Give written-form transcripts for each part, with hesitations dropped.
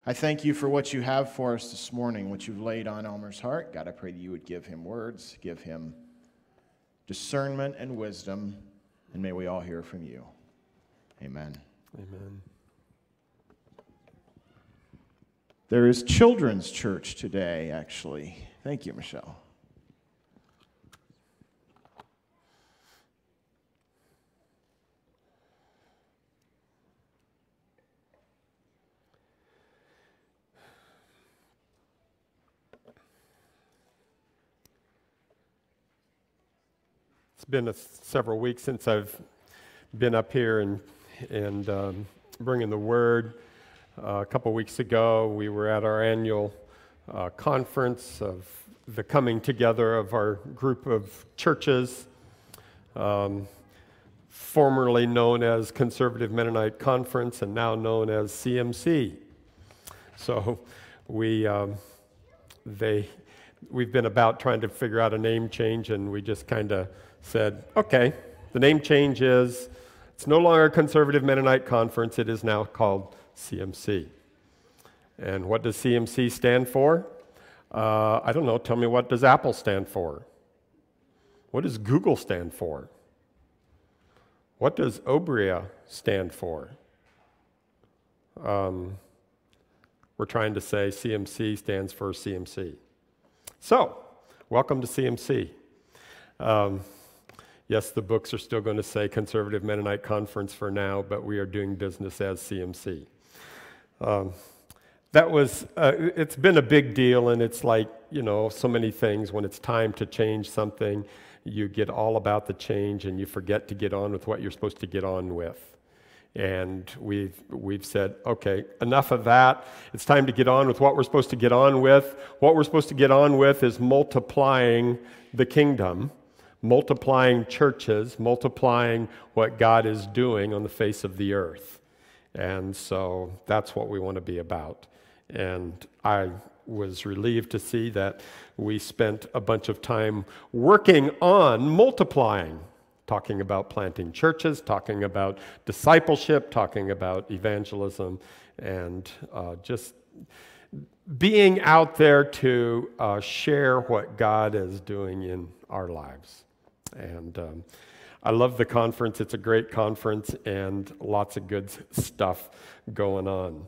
I thank you for what you have for us this morning, what you've laid on Elmer's heart. God, I pray that you would give him words, give him discernment and wisdom, and may we all hear from you. Amen. Amen. There is children's church today, actually. Thank you, Michelle. It's been several weeks since I've been up here and bringing the word. A couple weeks ago, we were at our annual conference of the coming together of our group of churches, formerly known as Conservative Mennonite Conference and now known as CMC. So we've been about trying to figure out a name change, and we just kind of said, okay, the name change is, it's no longer Conservative Mennonite Conference, it is now called CMC. And what does CMC stand for? I don't know, tell me, what does Apple stand for? What does Google stand for? What does Obria stand for? We're trying to say CMC stands for CMC. So, welcome to CMC. Yes, the books are still going to say Conservative Mennonite Conference for now, but we are doing business as CMC. It's been a big deal, and it's like, so many things. When it's time to change something, you get all about the change, and you forget to get on with what you're supposed to get on with. And we've said, okay, enough of that. It's time to get on with what we're supposed to get on with. What we're supposed to get on with is multiplying the kingdom, multiplying churches, multiplying what God is doing on the face of the earth. And so that's what we want to be about. And I was relieved to see that we spent a bunch of time working on multiplying, talking about planting churches, talking about discipleship, talking about evangelism, and just being out there to share what God is doing in our lives. And I love the conference. It's a great conference and lots of good stuff going on.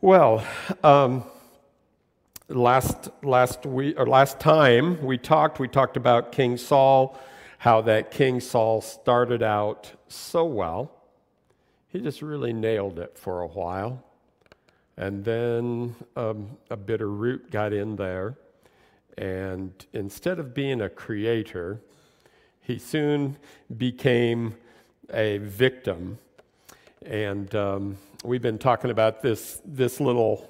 Well, last time we talked about King Saul, how that King Saul started out so well. He just really nailed it for a while. And then a bitter root got in there. And instead of being a creator, he soon became a victim. And we've been talking about this little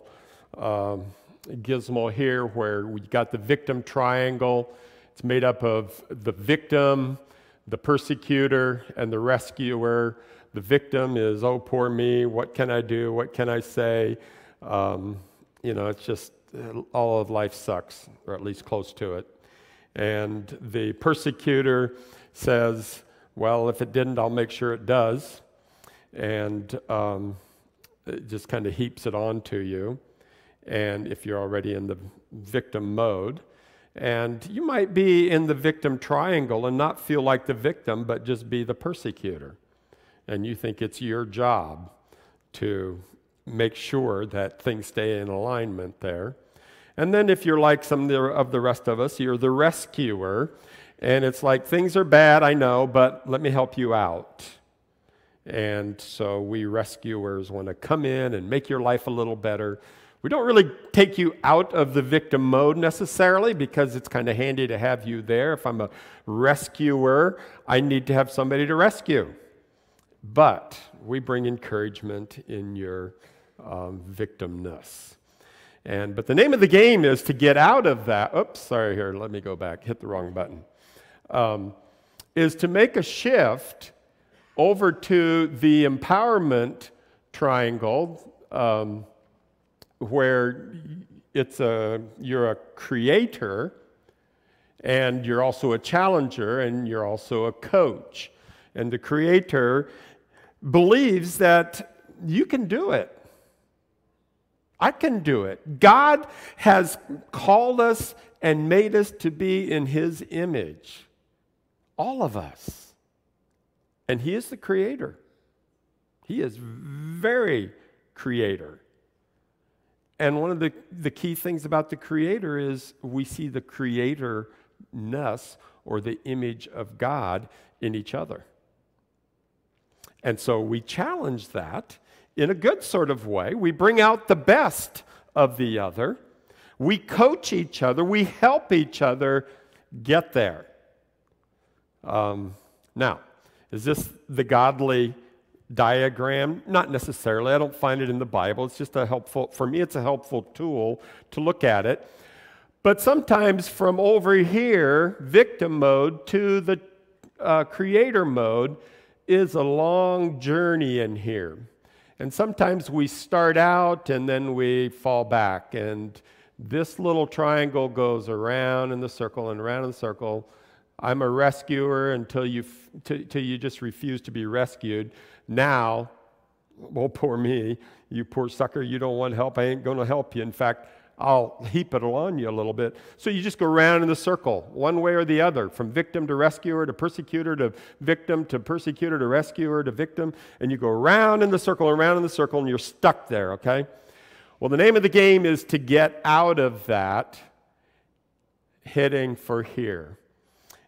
gizmo here where we got the victim triangle. It's made up of the victim, the persecutor, and the rescuer. The victim is, oh, poor me, what can I do, what can I say? It's just all of life sucks, or at least close to it. And the persecutor says, well, if it didn't, I'll make sure it does. And it just kind of heaps it onto you. And if you're already in the victim mode, and you might be in the victim triangle and not feel like the victim, but just be the persecutor. And you think it's your job to make sure that things stay in alignment there. And then if you're like some of the rest of us, you're the rescuer. And it's like, things are bad, I know, but let me help you out. And so we rescuers want to come in and make your life a little better. We don't really take you out of the victim mode necessarily, because it's kind of handy to have you there. If I'm a rescuer, I need to have somebody to rescue. But we bring encouragement in your victimness. But the name of the game is to get out of that. Oops, sorry, here, let me go back. Hit the wrong button. Is to make a shift over to the empowerment triangle, where you're a creator, and you're also a challenger, and you're also a coach. And the creator believes that you can do it. I can do it. God has called us and made us to be in his image. All of us. And he is the creator. He is very creator. And one of the key things about the creator is we see the creatorness or the image of God in each other. And so we challenge that in a good sort of way. We bring out the best of the other. We coach each other. We help each other get there. Now, is this the godly diagram? Not necessarily. I don't find it in the Bible. It's just for me, it's a helpful tool to look at it. But sometimes from over here, victim mode, to the creator mode is a long journey in here. And sometimes we start out and then we fall back. And this little triangle goes around in the circle and around in the circle. I'm a rescuer until you just refuse to be rescued. Now, well, poor me, you poor sucker, you don't want help. I ain't going to help you. In fact, I'll heap it on you a little bit. So you just go around in the circle, one way or the other, from victim to rescuer to persecutor to victim to persecutor to rescuer to victim, and you go around in the circle, and you're stuck there, okay? Well, the name of the game is to get out of that, heading for here.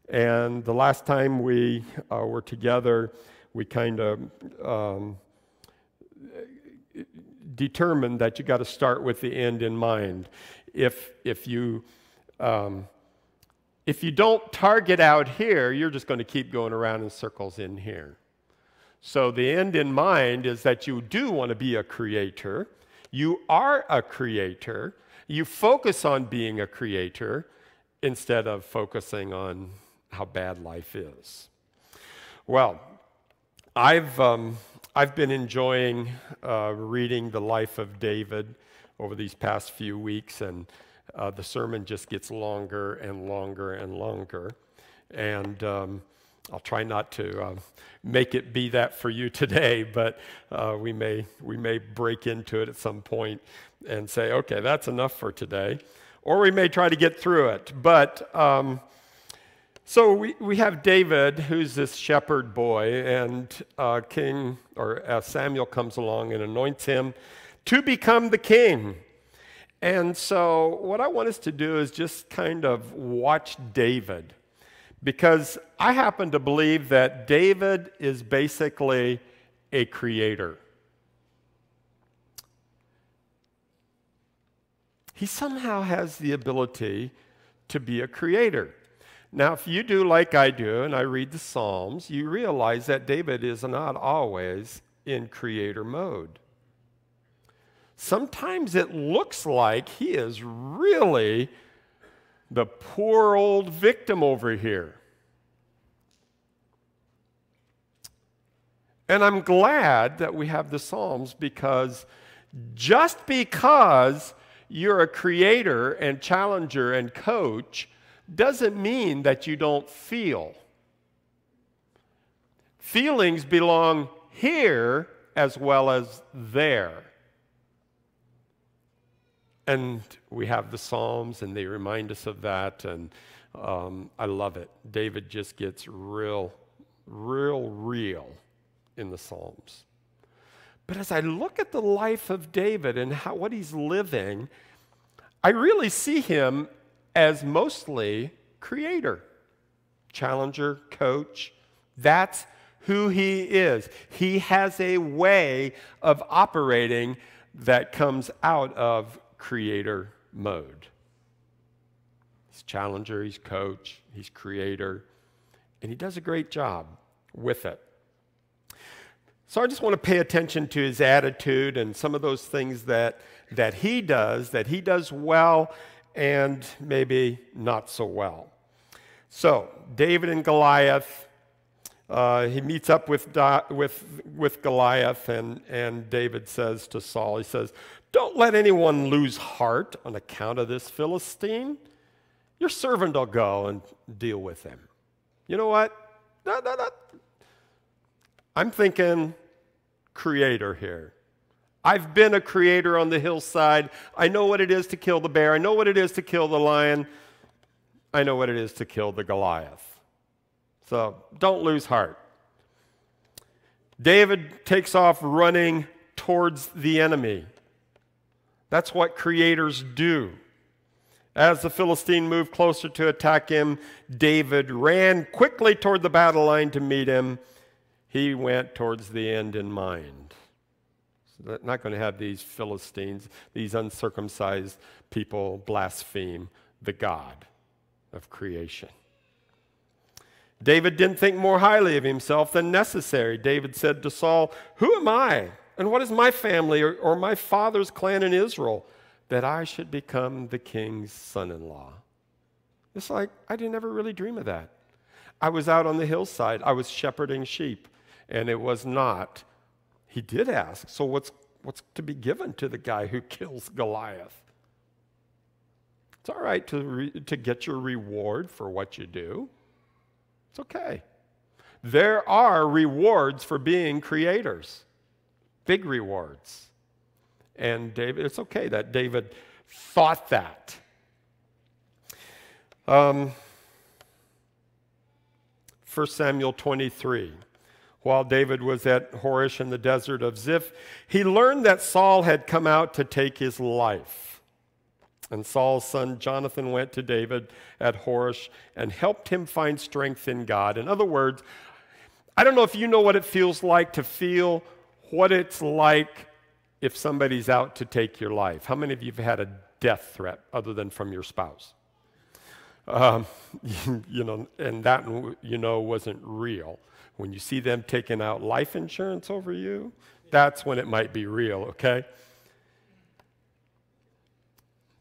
And the last time we were together, we kind of determined that you got to start with the end in mind. If you don't target out here, you're just going to keep going around in circles in here. So the end in mind is that you do want to be a creator. You are a creator. You focus on being a creator instead of focusing on how bad life is. Well, I've been enjoying reading the life of David over these past few weeks, and the sermon just gets longer and longer and longer. And I'll try not to make it be that for you today, but we may break into it at some point and say, okay, that's enough for today. Or we may try to get through it. But so we have David, who's this shepherd boy, and Samuel comes along and anoints him to become the king. And so what I want us to do is just kind of watch David, because I happen to believe that David is basically a creator. He somehow has the ability to be a creator. Now, if you do like I do, and I read the Psalms, you realize that David is not always in creator mode. Sometimes it looks like he is really the poor old victim over here. And I'm glad that we have the Psalms, because just because you're a creator and challenger and coach doesn't mean that you don't feel. Feelings belong here as well as there. And we have the Psalms, and they remind us of that, and I love it. David just gets real in the Psalms. But as I look at the life of David and what he's living, I really see him as mostly creator, challenger, coach. That's who he is. He has a way of operating that comes out of creator mode. He's challenger, he's coach, he's creator, and he does a great job with it. So I just want to pay attention to his attitude and some of those things that he does well, and maybe not so well. So David and Goliath, he meets up with Goliath, and David says to Saul, he says, "Don't let anyone lose heart on account of this Philistine. Your servant will go and deal with him." You know what? I'm thinking creator here. I've been a creator on the hillside. I know what it is to kill the bear. I know what it is to kill the lion. I know what it is to kill the Goliath. So don't lose heart. David takes off running towards the enemy. That's what creators do. As the Philistine moved closer to attack him, David ran quickly toward the battle line to meet him. He went towards the end in mind. So they're not going to have these Philistines, these uncircumcised people, blaspheme the God of creation. David didn't think more highly of himself than necessary. David said to Saul, "Who am I, and what is my family or my father's clan in Israel, that I should become the king's son-in-law?" It's like, I didn't ever really dream of that. I was out on the hillside. I was shepherding sheep, and it was not. He did ask, so what's to be given to the guy who kills Goliath? It's all right to get your reward for what you do. It's okay. There are rewards for being creators, big rewards. And David, it's okay that David thought that. 1 Samuel 23. While David was at Horish in the desert of Ziph, he learned that Saul had come out to take his life. And Saul's son Jonathan went to David at Horish and helped him find strength in God. In other words, I don't know if you know what it feels like to feel what it's like if somebody's out to take your life. How many of you have had a death threat other than from your spouse? And that, wasn't real. When you see them taking out life insurance over you, that's when it might be real, okay?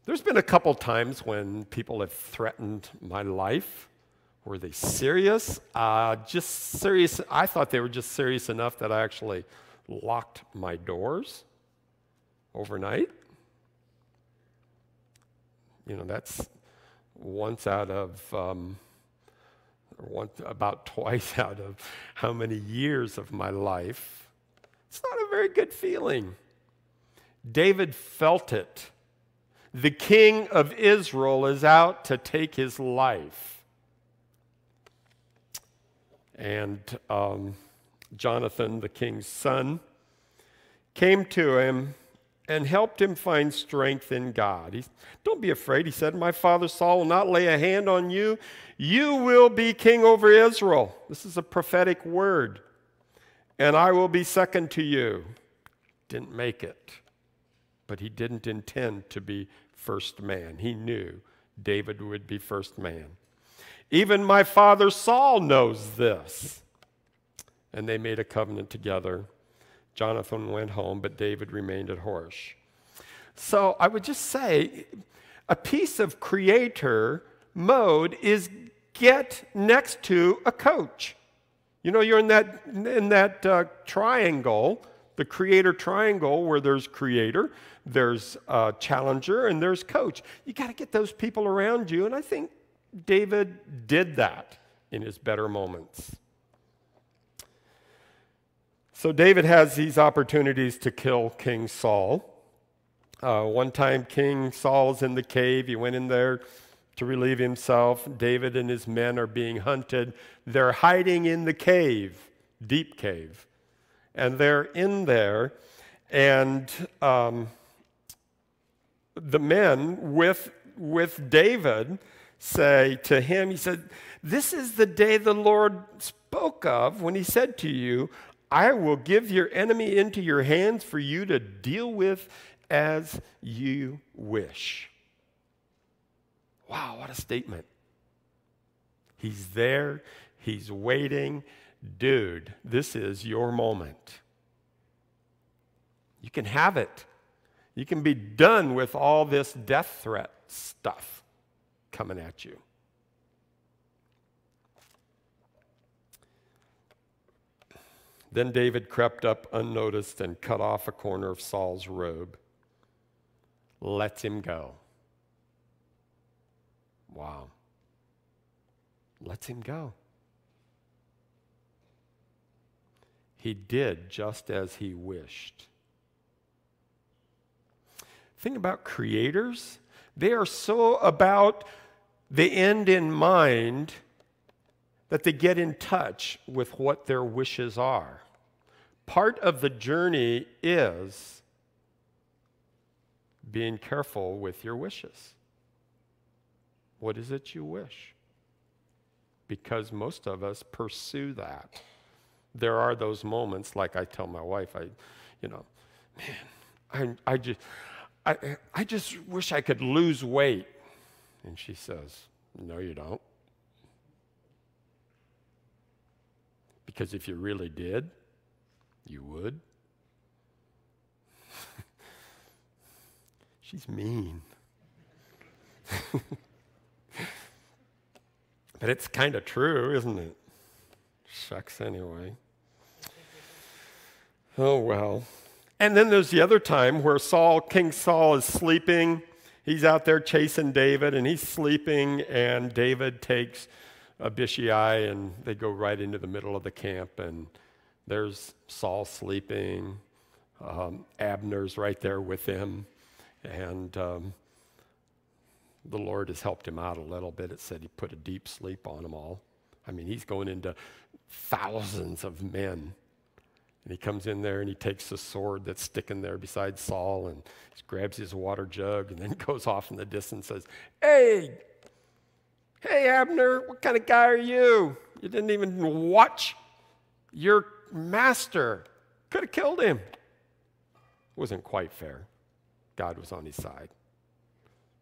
There's been a couple times when people have threatened my life. Were they serious? Just serious. I thought they were just serious enough that I actually locked my doors overnight. That's about twice out of how many years of my life. It's not a very good feeling. David felt it. The king of Israel is out to take his life. And Jonathan, the king's son, came to him and helped him find strength in God. Don't be afraid, he said. My father Saul will not lay a hand on you. You will be king over Israel. This is a prophetic word. And I will be second to you. Didn't make it. But he didn't intend to be first man. He knew David would be first man. Even my father Saul knows this. And they made a covenant together. Jonathan went home, but David remained at Horish. So I would just say a piece of creator mode is get next to a coach. You're in that triangle, the creator triangle, where there's creator, there's challenger, and there's coach. You got to get those people around you, and I think David did that in his better moments. So David has these opportunities to kill King Saul. One time King Saul's in the cave. He went in there to relieve himself. David and his men are being hunted. They're hiding in the cave, deep cave. And they're in there, and the men with David say to him, he said, "This is the day the Lord spoke of when he said to you, I will give your enemy into your hands for you to deal with as you wish." Wow, what a statement. He's there. He's waiting. Dude, this is your moment. You can have it. You can be done with all this death threat stuff coming at you. Then David crept up unnoticed and cut off a corner of Saul's robe. Lets him go. Wow. Lets him go. He did just as he wished. thing about creators, they are so about the end in mind that they get in touch with what their wishes are. Part of the journey is being careful with your wishes. What is it you wish? Because most of us pursue that. There are those moments, like I tell my wife, I just wish I could lose weight. And she says, no, you don't. Because if you really did, you would. She's mean. But it's kind of true, isn't it? Shucks, anyway. Oh, well. And then there's the other time where King Saul is sleeping. He's out there chasing David, and he's sleeping, and David takes Abishai, and they go right into the middle of the camp, and there's Saul sleeping. Abner's right there with him, and the Lord has helped him out a little bit. It said he put a deep sleep on them all. I mean, he's going into thousands of men. And he comes in there and he takes the sword that's sticking there beside Saul and he grabs his water jug and then goes off in the distance and says, Hey, Abner, what kind of guy are you? You didn't even watch your master. Could have killed him. It wasn't quite fair. God was on his side.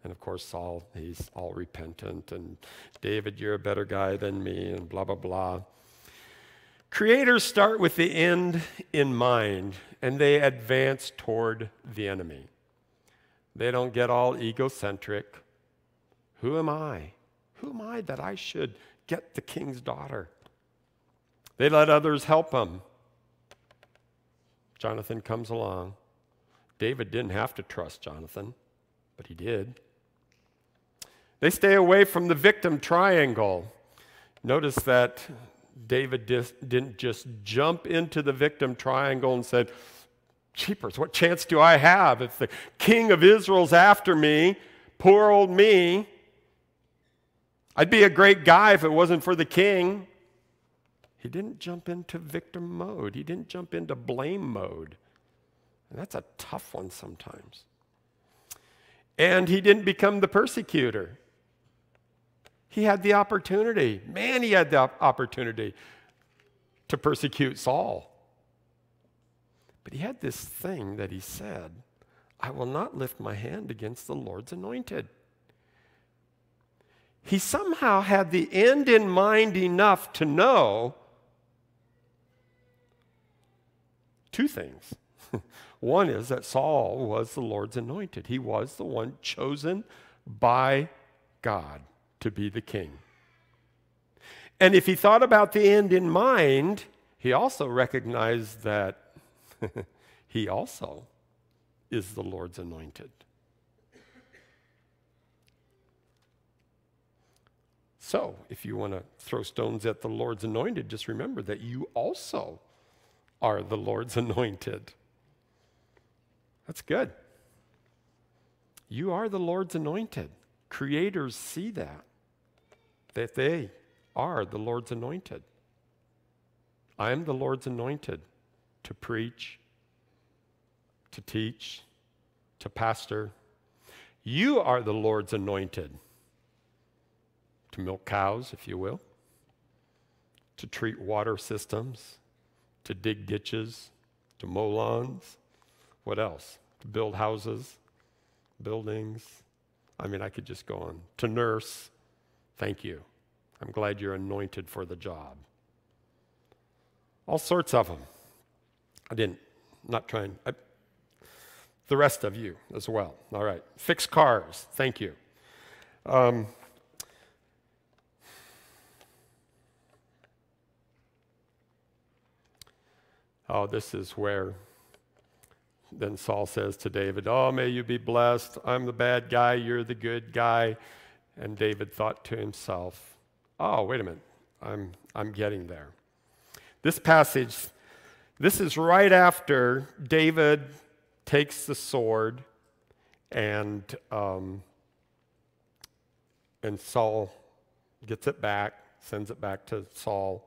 And of course, Saul, he's all repentant, and David, you're a better guy than me, and blah, blah, blah. Creators start with the end in mind, and they advance toward the enemy. They don't get all egocentric. Who am I? Who am I that I should get the king's daughter? They let others help them. Jonathan comes along. David didn't have to trust Jonathan, but he did. They stay away from the victim triangle. Notice that David didn't just jump into the victim triangle and said, jeepers, what chance do I have if the king of Israel's after me, poor old me? I'd be a great guy if it wasn't for the king. He didn't jump into victim mode. He didn't jump into blame mode. And that's a tough one sometimes. And he didn't become the persecutor. He had the opportunity. Man, he had the opportunity to persecute Saul. But he had this thing that he said, I will not lift my hand against the Lord's anointed. He somehow had the end in mind enough to know two things. One is that Saul was the Lord's anointed. He was the one chosen by God to be the king. And if he thought about the end in mind, he also recognized that he also is the Lord's anointed. So, if you want to throw stones at the Lord's anointed, just remember that you also are the Lord's anointed. That's good. You are the Lord's anointed. Creators see that they are the Lord's anointed. I am the Lord's anointed to preach, to teach, to pastor. You are the Lord's anointed to milk cows, if you will, to treat water systems, to dig ditches, to mow lawns. What else? To build houses, buildings. I mean, I could just go on. To nurse. Thank you. I'm glad you're anointed for the job. All sorts of them. The rest of you as well. All right. Fix cars. Thank you. This is where then Saul says to David, oh, may you be blessed. I'm the bad guy. You're the good guy. And David thought to himself, oh, wait a minute. I'm getting there. This passage, this is right after David takes the sword And Saul gets it back, sends it back to Saul.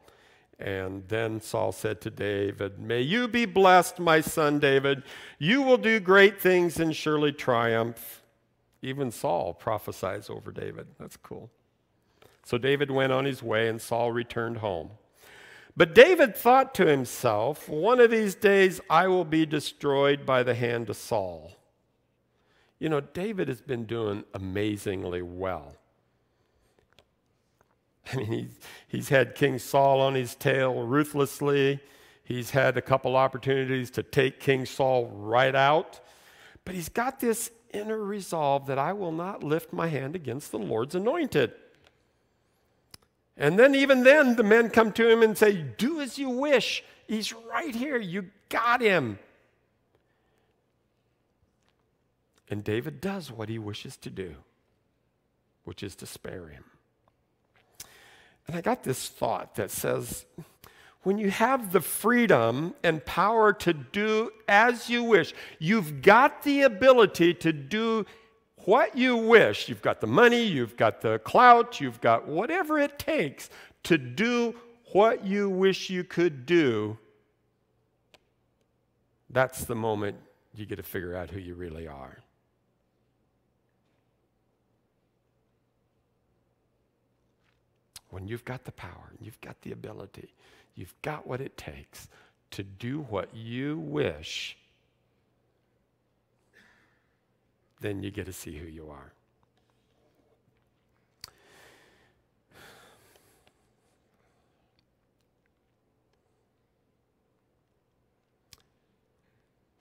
And then Saul said to David, "May you be blessed, my son David. You will do great things and surely triumph." Even Saul prophesies over David. That's cool. So David went on his way, and Saul returned home. But David thought to himself, "One of these days I will be destroyed by the hand of Saul." You know, David has been doing amazingly well. I mean, he's had King Saul on his tail ruthlessly. He's had a couple opportunities to take King Saul right out. But he's got this inner resolve that I will not lift my hand against the Lord's anointed. And then even then, the men come to him and say, "Do as you wish. He's right here. You got him." And David does what he wishes to do, which is to spare him. And I got this thought that says, when you have the freedom and power to do as you wish, you've got the ability to do what you wish. You've got the money, you've got the clout, you've got whatever it takes to do what you wish you could do. That's the moment you get to figure out who you really are. When you've got the power, you've got the ability, you've got what it takes to do what you wish, then you get to see who you are.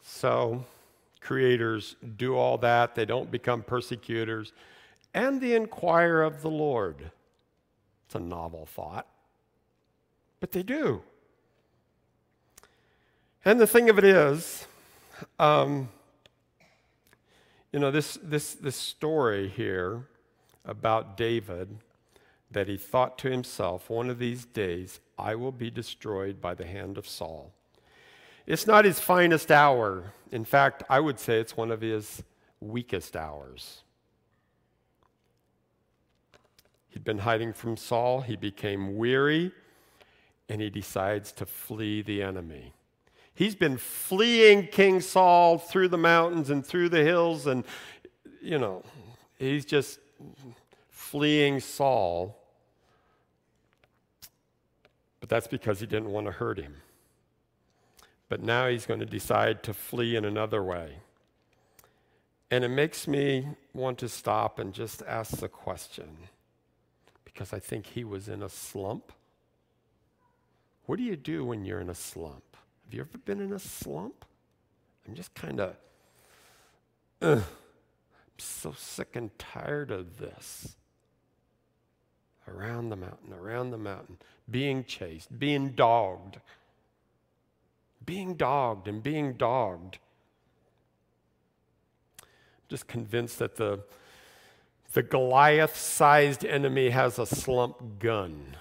So, creators do all that. They don't become persecutors. And they inquire of the Lord. It's a novel thought, but they do. And the thing of it is, this story here about David, that he thought to himself, "One of these days I will be destroyed by the hand of Saul." It's not his finest hour. In fact, I would say it's one of his weakest hours. He'd been hiding from Saul. He became weary, and he decides to flee the enemy. He's been fleeing King Saul through the mountains and through the hills, and, he's just fleeing Saul. But that's because he didn't want to hurt him. But now he's going to decide to flee in another way. And it makes me want to stop and just ask the question, because I think he was in a slump. What do you do when you're in a slump? Have you ever been in a slump? I'm just kind of, I'm so sick and tired of this. Around the mountain, being chased, being dogged. Being dogged and being dogged. I'm just convinced that the Goliath-sized enemy has a slump gun,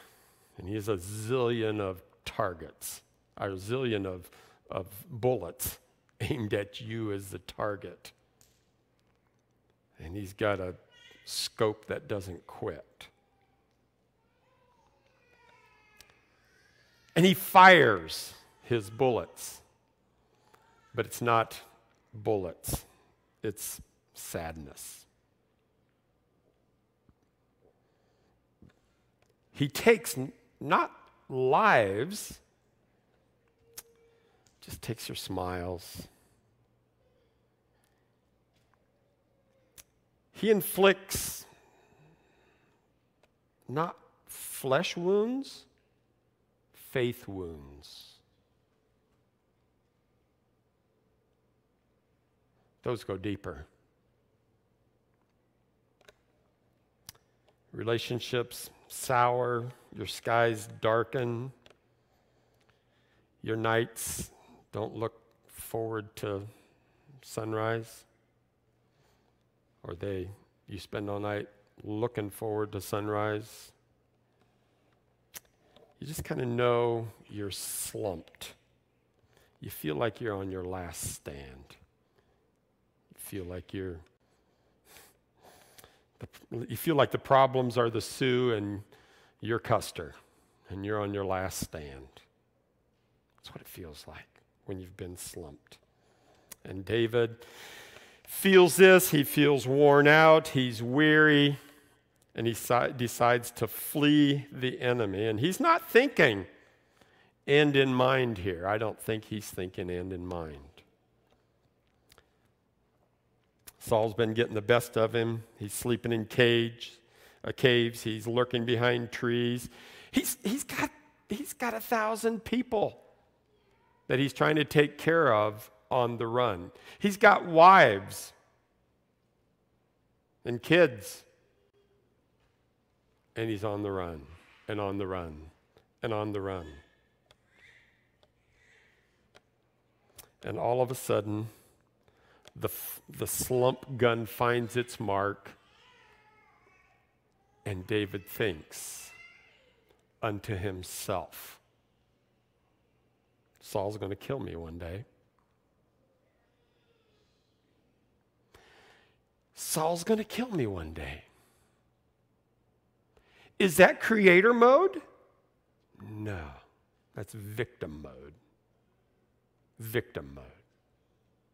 and he has a zillion of targets, a zillion of bullets aimed at you as the target. And he's got a scope that doesn't quit. And he fires his bullets, but it's not bullets, it's sadness. He takes not lives, just takes your smiles. He inflicts not flesh wounds, faith wounds. Those go deeper. Relationships sour, your skies darken, your nights don't look forward to sunrise, or you spend all night looking forward to sunrise. You just kind of know you're slumped. You feel like you're on your last stand. You feel like you're You feel like the problems are the Sioux and you're Custer, and you're on your last stand. That's what it feels like when you've been slumped. And David feels this. He feels worn out. He's weary. And he decides to flee the enemy. And he's not thinking end in mind here. I don't think he's thinking end in mind. Saul's been getting the best of him. He's sleeping in caves. He's lurking behind trees. He's got 1,000 people that he's trying to take care of on the run. He's got wives and kids. And he's on the run, and on the run, and on the run. And all of a sudden, the slump gun finds its mark, and David thinks unto himself, Saul's going to kill me one day. Saul's going to kill me one day. Is that creator mode? No, that's victim mode. Victim mode.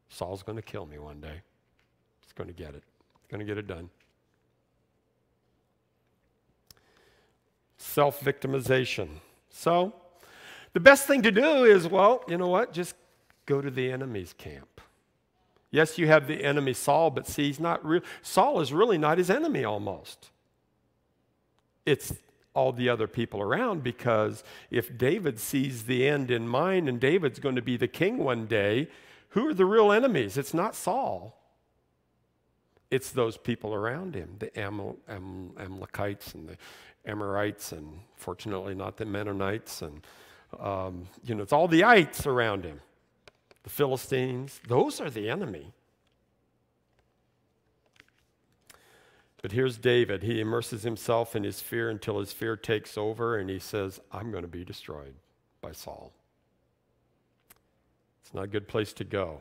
Saul's going to kill me one day. He's going to get it. He's going to get it done. Self-victimization. So, the best thing to do is, well, you know what? Just go to the enemy's camp. Yes, you have the enemy Saul, but see, he's not real. Saul is really not his enemy almost. It's all the other people around, because if David sees the end in mind and David's going to be the king one day, who are the real enemies? It's not Saul. It's those people around him, the Amalekites and the Amorites, and fortunately not the Mennonites, and it's all the ites around him. The Philistines, those are the enemy. But here's David. He immerses himself in his fear until his fear takes over, and he says, I'm going to be destroyed by Saul. It's not a good place to go.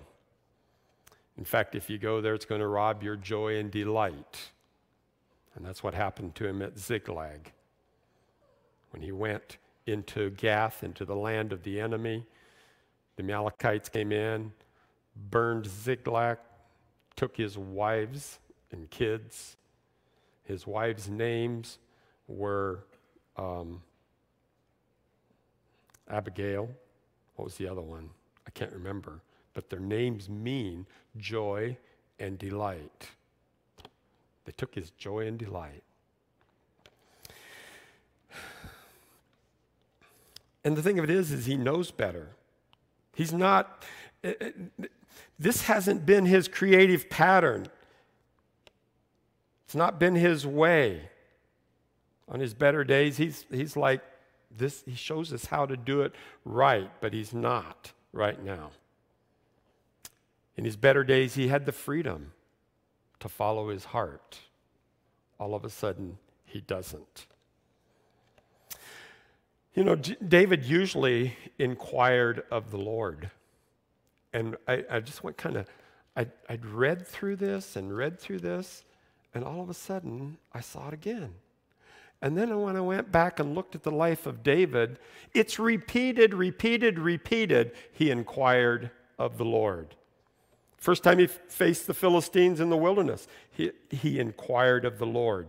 In fact, if you go there, it's going to rob your joy and delight. And that's what happened to him at Ziklag. When he went into Gath, into the land of the enemy, the Amalekites came in, burned Ziklag, took his wives and kids. His wives' names were Abigail. What was the other one? I can't remember. But their names mean joy and delight. They took his joy and delight. And the thing of it is he knows better. He's not, this hasn't been his creative pattern. It's not been his way. On his better days, he's like this. He shows us how to do it right, but he's not right now. In his better days, he had the freedom to follow his heart. All of a sudden, he doesn't. You know, David usually inquired of the Lord. And I just went kind of, I'd read through this, and all of a sudden, I saw it again. And then when I went back and looked at the life of David, it's repeated. He inquired of the Lord. First time he faced the Philistines in the wilderness, he inquired of the Lord.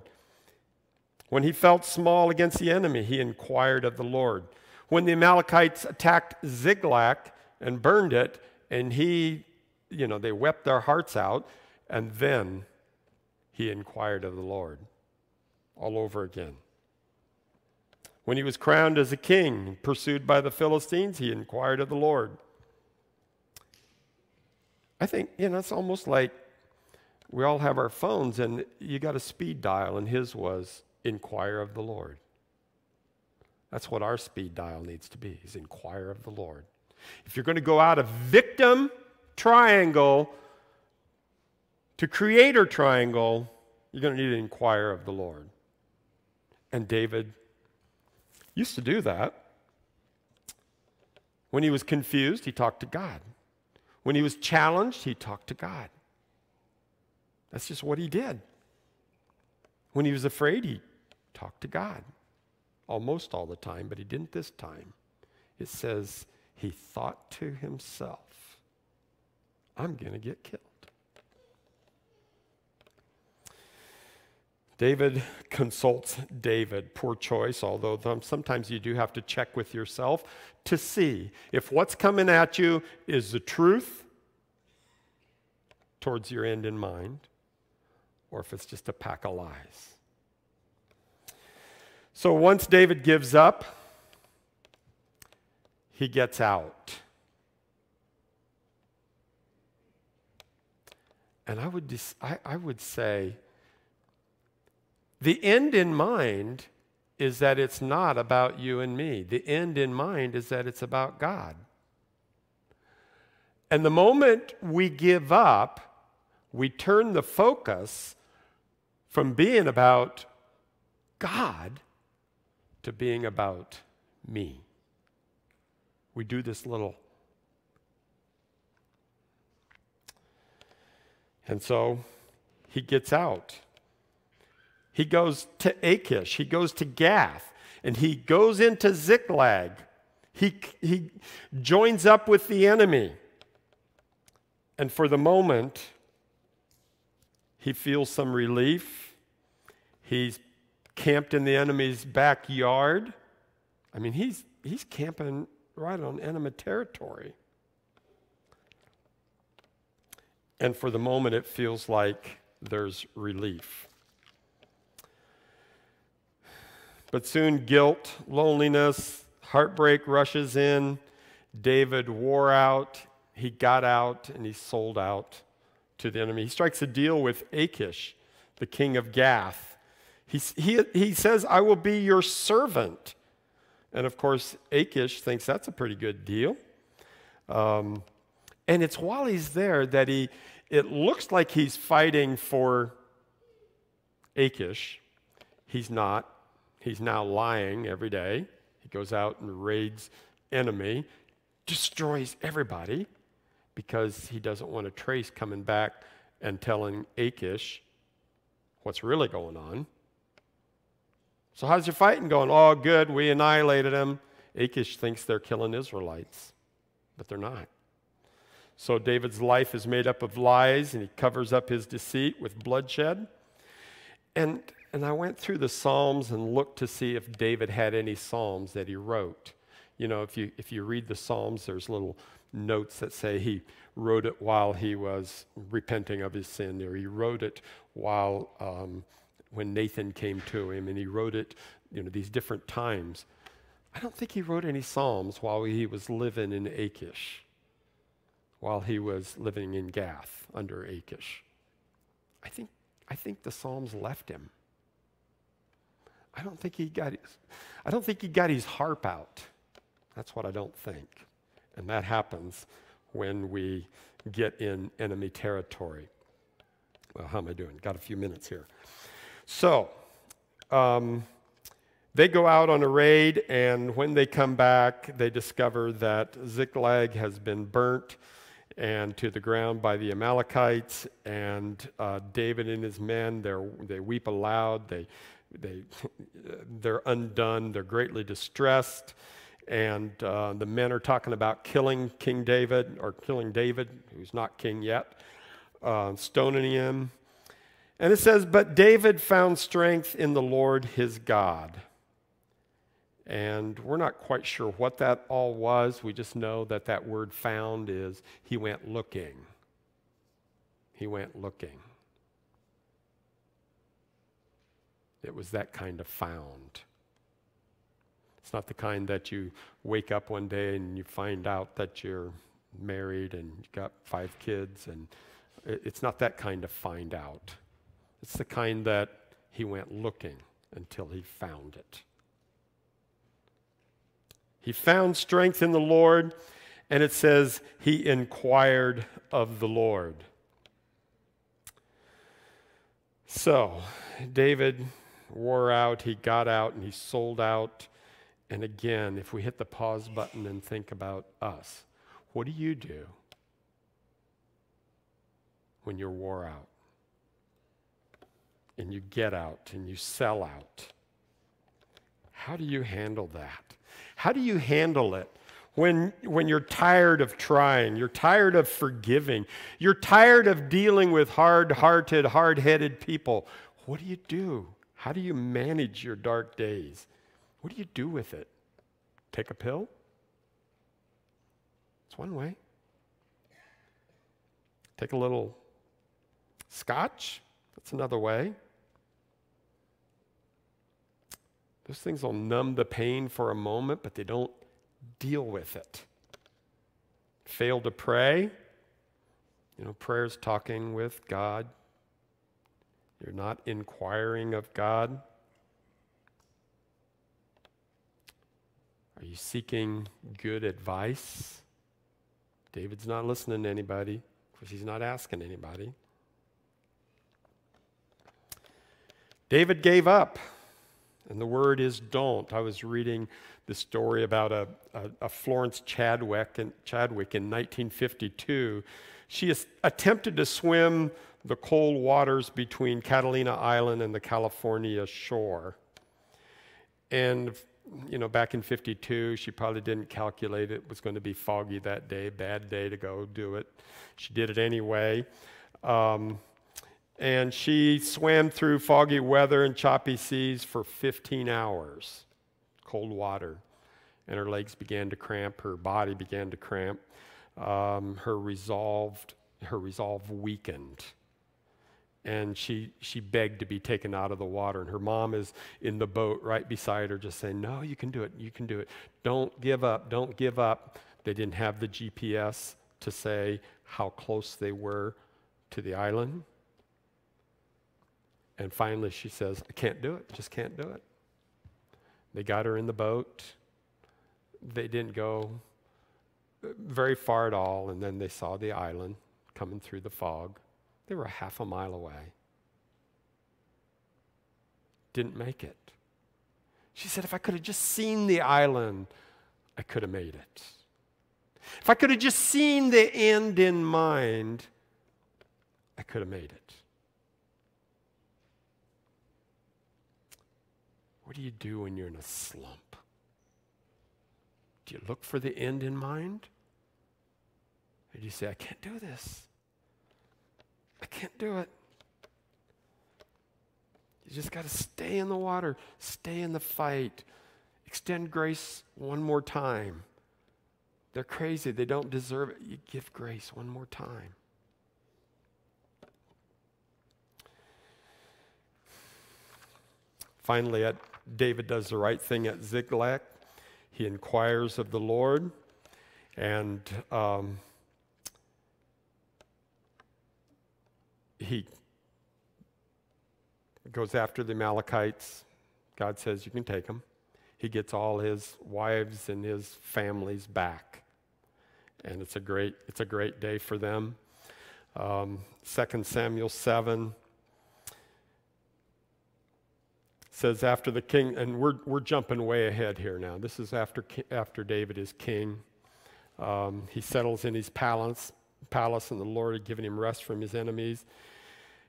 When he felt small against the enemy, he inquired of the Lord. When the Amalekites attacked Ziklag and burned it, and they wept their hearts out, and then he inquired of the Lord all over again. When he was crowned as a king, pursued by the Philistines, he inquired of the Lord. I think, it's almost like we all have our phones and you got a speed dial, and his was inquire of the Lord. That's what our speed dial needs to be, is inquire of the Lord. If you're going to go out of victim triangle to creator triangle, you're going to need to inquire of the Lord. And David used to do that. When he was confused, he talked to God. When he was challenged, he talked to God. That's just what he did. When he was afraid, he talked to God almost all the time, but he didn't this time. It says he thought to himself, I'm going to get killed. David consults David. Poor choice, although sometimes you do have to check with yourself to see if what's coming at you is the truth towards your end in mind, or if it's just a pack of lies. So once David gives up, he gets out. And I would say, the end in mind is that it's not about you and me. The end in mind is that it's about God. And the moment we give up, we turn the focus from being about God to being about me. We do this little. And so he gets out. He goes to Achish, he goes to Gath, and he goes into Ziklag. He joins up with the enemy. And for the moment, he feels some relief. He's camped in the enemy's backyard. I mean, he's camping right on enemy territory. And for the moment, it feels like there's relief. But soon guilt, loneliness, heartbreak rushes in. David wore out. He got out and he sold out to the enemy. He strikes a deal with Achish, the king of Gath. He says, I will be your servant. And of course, Achish thinks that's a pretty good deal. And it's while he's there that it looks like he's fighting for Achish. He's not. He's now lying every day. He goes out and raids enemy, destroys everybody because he doesn't want a trace coming back and telling Achish what's really going on. So how's your fighting going? Oh, good. We annihilated him. Achish thinks they're killing Israelites, but they're not. So David's life is made up of lies, and he covers up his deceit with bloodshed. And I went through the Psalms and looked to see if David had any Psalms that he wrote. You know, if you read the Psalms, there's little notes that say he wrote it while he was repenting of his sin, or he wrote it while when Nathan came to him, and he wrote it, these different times. I don't think he wrote any Psalms while he was living in Achish, while he was living in Gath under Achish. I think the Psalms left him. I don't think he got his harp out. That's what I don't think. And that happens when we get in enemy territory. Well, how am I doing? Got a few minutes here. So, they go out on a raid, and when they come back, they discover that Ziklag has been burnt and to the ground by the Amalekites, and David and his men, they weep aloud, they're undone, they're greatly distressed, and the men are talking about killing King David, or killing David, who's not king yet, stoning him. And it says, but David found strength in the Lord his God. And we're not quite sure what that all was. We just know that that word found is he went looking. He went looking. It was that kind of found. It's not the kind that you wake up one day and you find out that you're married and you've got 5 kids. And it's not that kind of find out. It's the kind that he went looking until he found it. He found strength in the Lord, and it says he inquired of the Lord. So, David wore out, he got out, and he sold out. And again, if we hit the pause button and think about us, what do you do when you're wore out? and you get out and you sell out. How do you handle that? How do you handle it when you're tired of trying, you're tired of forgiving, you're tired of dealing with hard-hearted, hard-headed people? What do? How do you manage your dark days? What do you do with it? Take a pill? It's one way. Take a little scotch? That's another way. Those things will numb the pain for a moment, but they don't deal with it. Fail to pray. Prayer's talking with God. You're not inquiring of God. Are you seeking good advice? David's not listening to anybody because he's not asking anybody. David gave up, and the word is don't. I was reading the story about a Florence Chadwick in 1952. She attempted to swim the cold waters between Catalina Island and the California shore. And, back in 52, she probably didn't calculate it was going to be foggy that day, bad day to go do it. She did it anyway. And she swam through foggy weather and choppy seas for 15 hours, cold water. And her legs began to cramp, her body began to cramp. Her resolve weakened. And she begged to be taken out of the water. And her mom is in the boat right beside her just saying, no, you can do it, you can do it. Don't give up, don't give up. They didn't have the GPS to say how close they were to the island. And finally she says, I can't do it, just can't do it. They got her in the boat. They didn't go very far at all, and then they saw the island coming through the fog. They were half a mile away. Didn't make it. She said, if I could have just seen the island, I could have made it. If I could have just seen the end in mind, I could have made it. What do you do when you're in a slump? Do you look for the end in mind? Or do you say, I can't do this? I can't do it. You just got to stay in the water, stay in the fight, extend grace one more time. They're crazy, they don't deserve it. You give grace one more time. Finally, David does the right thing at Ziklag. He inquires of the Lord, and he goes after the Amalekites. God says, you can take them. He gets all his wives and his families back. And it's a great day for them. 2 Samuel 7 says after the king, and we're jumping way ahead here now. This is after David is king. He settles in his palace, and the Lord had given him rest from his enemies.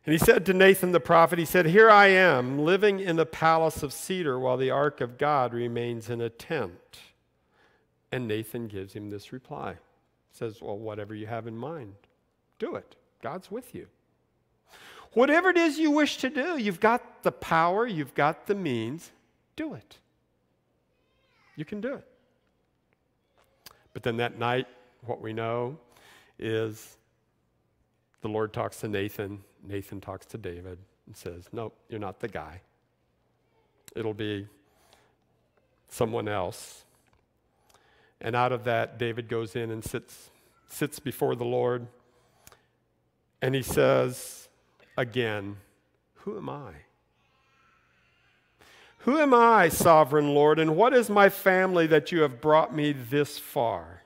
And he said to Nathan the prophet, he said, here I am, living in the palace of cedar while the ark of God remains in a tent. And Nathan gives him this reply. He says, well, whatever you have in mind, do it. God's with you. Whatever it is you wish to do, you've got the power, you've got the means, do it. You can do it. But then that night, what we know is the Lord talks to Nathan. Nathan talks to David and says, nope, you're not the guy. It'll be someone else. And out of that, David goes in and sits before the Lord. And he says, again, who am I? Who am I, sovereign Lord, and what is my family that you have brought me this far?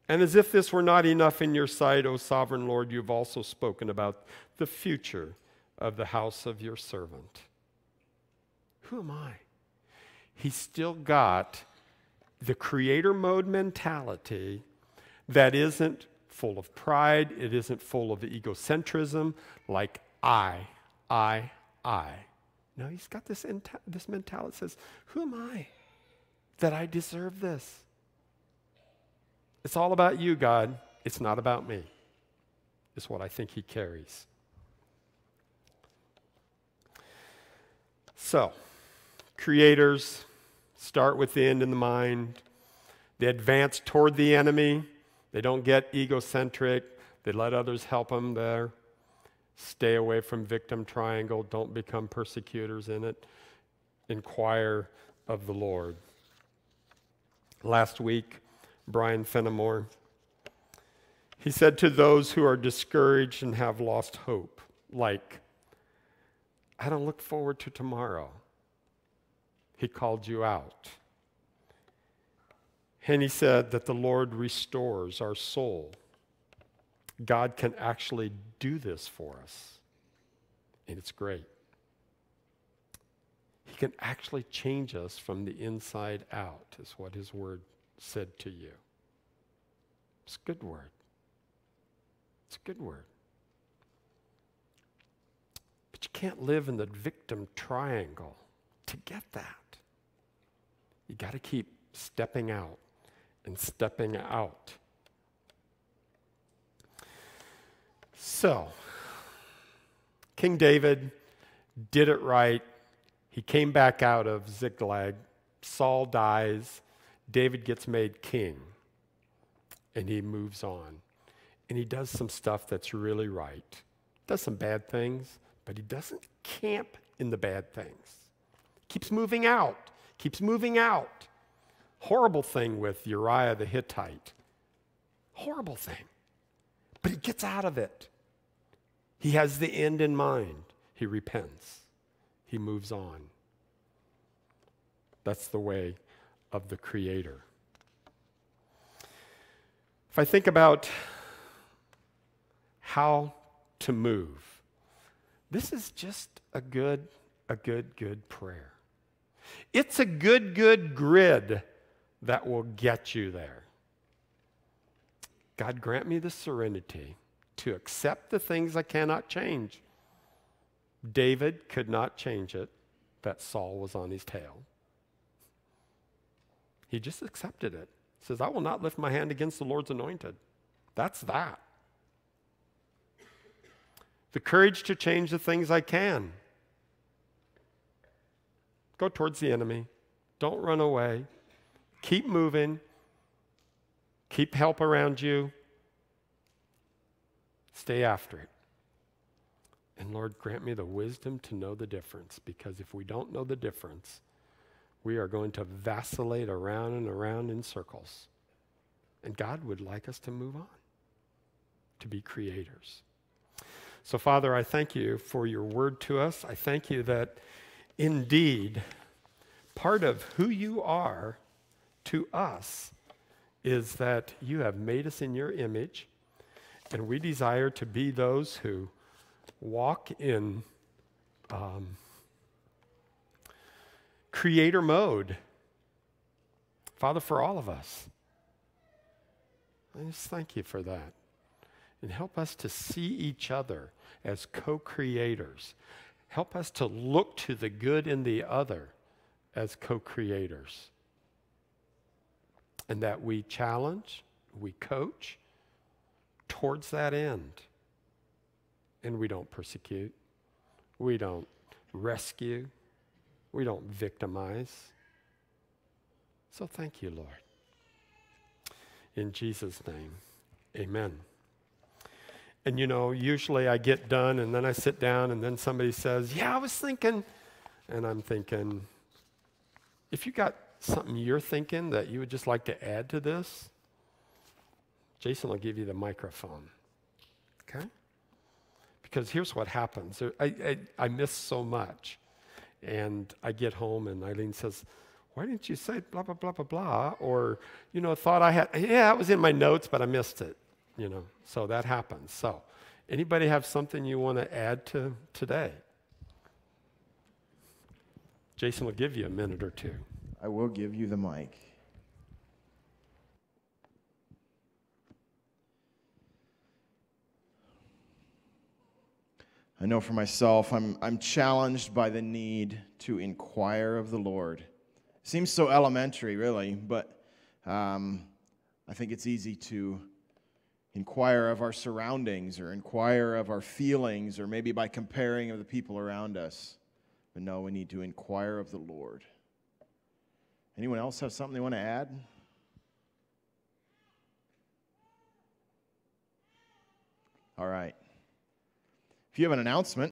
And as if this were not enough in your sight, O sovereign Lord, you've also spoken about the future of the house of your servant. Who am I? He's still got the creator mode mentality that isn't full of pride, it isn't full of egocentrism, like I I. No, he's got this mentality that says, who am I that I deserve this? It's all about you, God. It's not about me, is what I think he carries. So, creators start with the end in the mind. They advance toward the enemy. They don't get egocentric. They let others help them there. Stay away from victim triangle. Don't become persecutors in it. Inquire of the Lord. Last week, Brian Fenimore, he said to those who are discouraged and have lost hope, like, I don't look forward to tomorrow. He called you out. And he said that the Lord restores our soul. God can actually do this for us, and it's great. He can actually change us from the inside out, is what his word said to you. It's a good word. It's a good word. But you can't live in the victim triangle to get that. You got to keep stepping out and stepping out. So, King David did it right. He came back out of Ziklag. Saul dies. David gets made king. And he moves on. And he does some stuff that's really right. Does some bad things, but he doesn't camp in the bad things. Keeps moving out. Keeps moving out. Horrible thing with Uriah the Hittite. Horrible thing. But he gets out of it. He has the end in mind. He repents. He moves on. That's the way of the Creator. If I think about how to move, this is just a good prayer. It's a good grid that will get you there. God, grant me the serenity to accept the things I cannot change. David could not change it that Saul was on his tail. He just accepted it. He says, I will not lift my hand against the Lord's anointed. That's that. The courage to change the things I can. Go towards the enemy. Don't run away. Keep moving. Keep help around you. Stay after it. And Lord, grant me the wisdom to know the difference, because if we don't know the difference, we are going to vacillate around and around in circles. And God would like us to move on, to be creators. So, Father, I thank you for your word to us. I thank you that indeed part of who you are to us is that you have made us in your image, and we desire to be those who walk in creator mode. Father, for all of us, I just thank you for that. And help us to see each other as co-creators. Help us to look to the good in the other as co-creators. And that we challenge, we coach towards that end. And we don't persecute. We don't rescue. We don't victimize. So thank you, Lord. In Jesus' name, amen. And you know, usually I get done and then I sit down and then somebody says, yeah, I was thinking. And I'm thinking, if you got something you're thinking that you would just like to add to this, Jason will give you the microphone. Okay? Because here's what happens. I miss so much. And I get home and Eileen says, why didn't you say blah, blah, blah, blah, blah? Or, you know, thought I had, yeah, it was in my notes, but I missed it. You know, so that happens. So, anybody have something you want to add to today? Jason will give you a minute or two. I will give you the mic. I know for myself, I'm challenged by the need to inquire of the Lord. Seems so elementary, really, but I think it's easy to inquire of our surroundings or inquire of our feelings or maybe by comparing of the people around us. But no, we need to inquire of the Lord. Anyone else have something they want to add? All right. If you have an announcement,